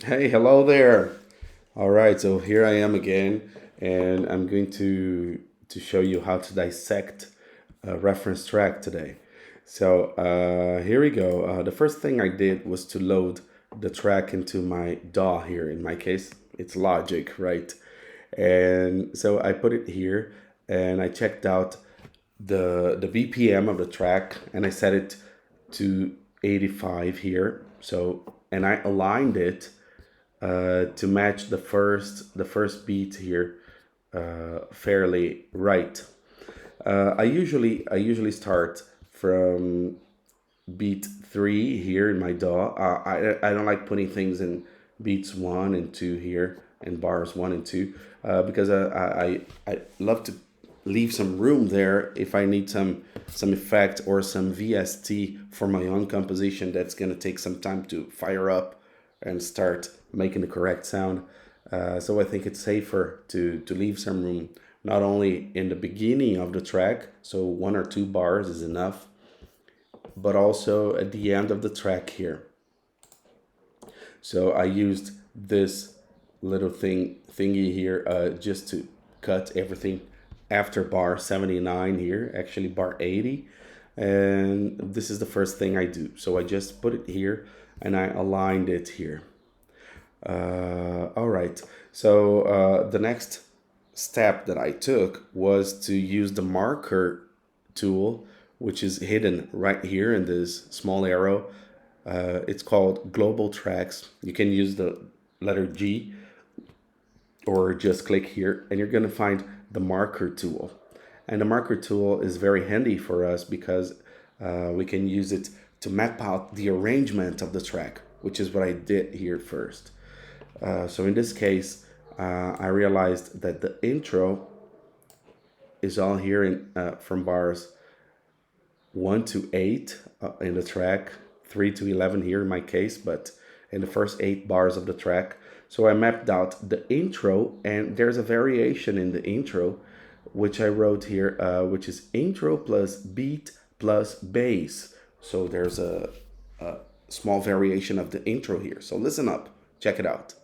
Hey, hello there. All right, so here I am again, and I'm going to show you how to dissect a reference track today. So here we go. The first thing I did was to load the track into my DAW here. In my case, it's Logic, right? And so I put it here, and I checked out the BPM of the track, and I set it to 85 here. So and I aligned it to match the first beat here fairly right. I usually start from beat three here in my DAW. I don't like putting things in beats one and two here and bars one and two because I love to leave some room there if I need some effect or some VST for my own composition that's gonna take some time to fire up and start making the correct sound. So I think it's safer to leave some room not only in the beginning of the track, so one or two bars is enough, but also at the end of the track here. So I used this little thingy here just to cut everything after bar 79 here, actually bar 80. And this is the first thing I do. So I just put it here and I aligned it here. All right. So the next step that I took was to use the marker tool, which is hidden right here in this small arrow. It's called Global Tracks. You can use the letter G or just click here, and you're going to find the marker tool. And the marker tool is very handy for us because we can use it to map out the arrangement of the track, which is what I did here first. So in this case, I realized that the intro is all here from bars 1 to 8 in the track, 3 to 11 here in my case, but in the first 8 bars of the track. So I mapped out the intro, and there's a variation in the intro, which I wrote here, which is intro plus beat plus bass. So there's a small variation of the intro here. So listen up, check it out.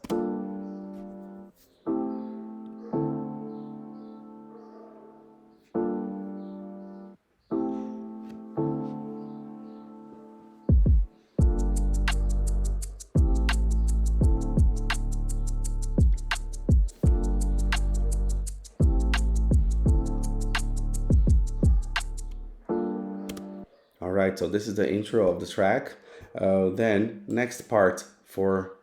All right, so this is the intro of the track. Then next part for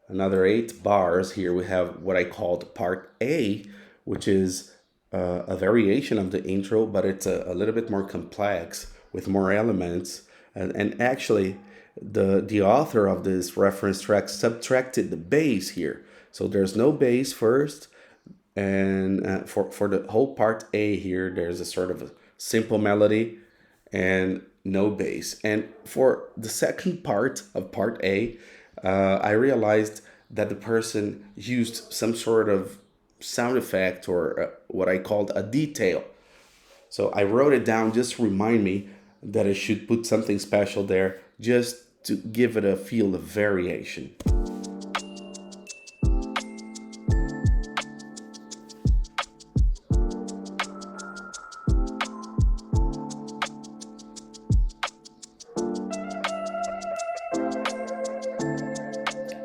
another 8 bars here we have what I called part A, which is a variation of the intro, but it's a little bit more complex with more elements. And actually, the author of this reference track subtracted the bass here, so there's no bass first. And for the whole part A here, there's a sort of a simple melody and no bass. And for the second part of part A, I realized that the person used some sort of sound effect or what I called a detail. So I wrote it down just to remind me that I should put something special there just to give it a feel of variation.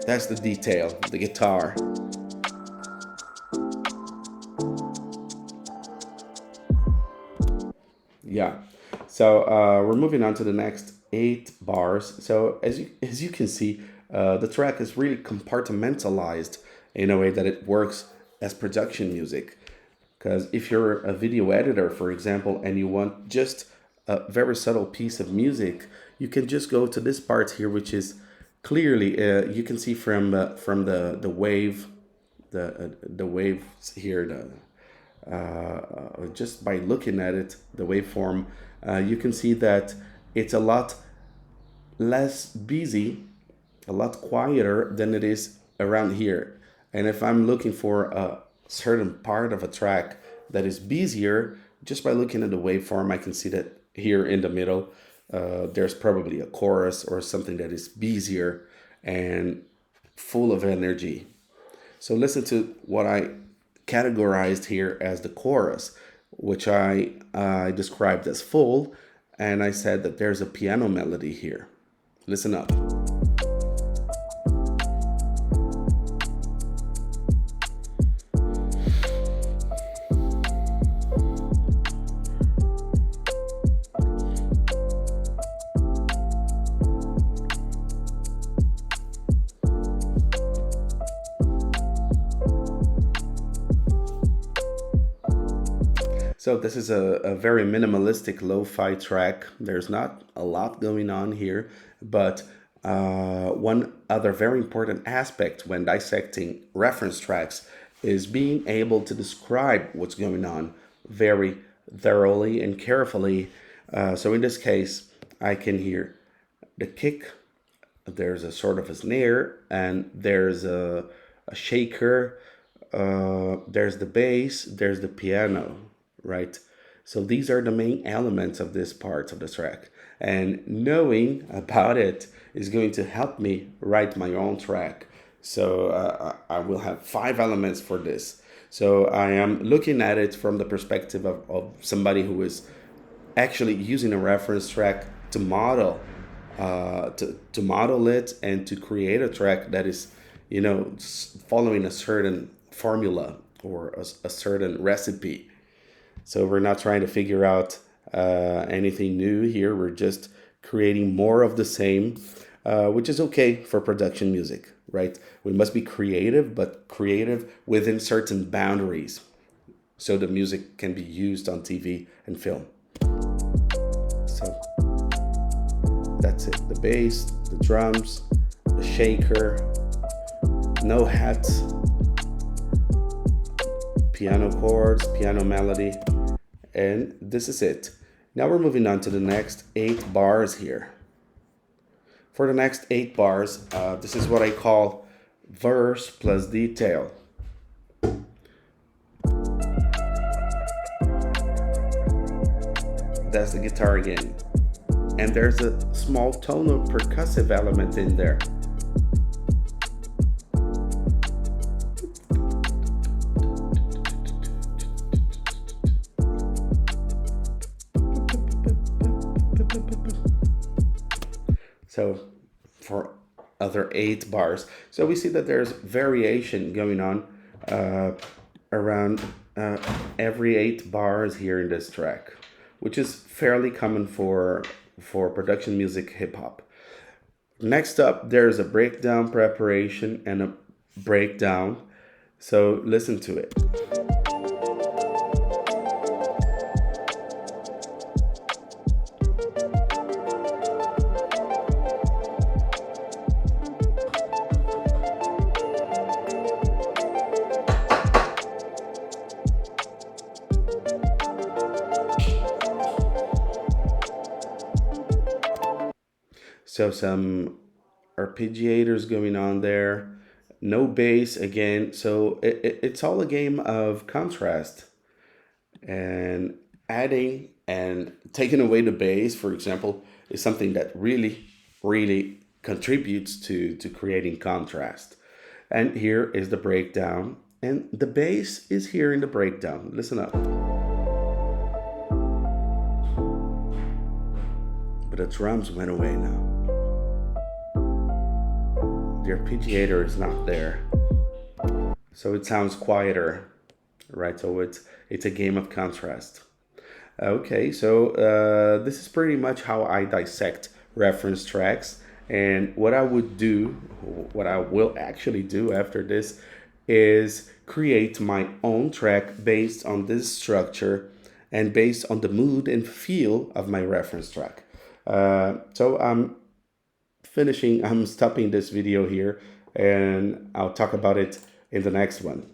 That's the detail, the guitar. Yeah. So we're moving on to the next 8 bars. So as you can see, the track is really compartmentalized in a way that it works as production music. Because if you're a video editor, for example, and you want just a very subtle piece of music, you can just go to this part here, which is clearly you can see from the wave, the waves here, just by looking at it, the waveform, you can see that it's a lot less busy, a lot quieter than it is around here. And if I'm looking for a certain part of a track that is busier, just by looking at the waveform, I can see that here in the middle, there's probably a chorus or something that is busier. And full of energy. So listen to what I categorized here as the chorus, which I described as full, and I said that there's a piano melody here. Listen up. So this is a very minimalistic lo-fi track. There's not a lot going on here, but one other very important aspect when dissecting reference tracks is being able to describe what's going on very thoroughly and carefully. So in this case, I can hear the kick, there's a sort of a snare, and there's a shaker, there's the bass, there's the piano, right? So these are the main elements of this part of the track. And knowing about it is going to help me write my own track. So I will have 5 elements for this. So I am looking at it from the perspective of somebody who is actually using a reference track to model to model it and to create a track that is, following a certain formula or a certain recipe. So we're not trying to figure out anything new here. We're just creating more of the same, which is okay for production music, right? We must be creative, but creative within certain boundaries so the music can be used on TV and film. So that's it. The bass, the drums, the shaker, no hats, piano chords, piano melody, and this is it. Now we're moving on to the next 8 bars here. For the next 8 bars, this is what I call verse plus detail. That's the guitar again. And there's a small tonal percussive element in there. So for other 8 bars, so we see that there's variation going on around every 8 bars here in this track, which is fairly common for production music hip hop. Next up, there's a breakdown preparation and a breakdown. So listen to it. So some arpeggiators going on there, no bass again. So it's all a game of contrast and adding and taking away the bass, for example, is something that really, really contributes to creating contrast. And here is the breakdown, and the bass is here in the breakdown. Listen up. But the drums went away now. The arpeggiator is not there, so it sounds quieter, right? So it's a game of contrast. Okay, so this is pretty much how I dissect reference tracks. And what I will actually do after this is create my own track based on this structure and based on the mood and feel of my reference track. So I'm stopping this video here, and I'll talk about it in the next one.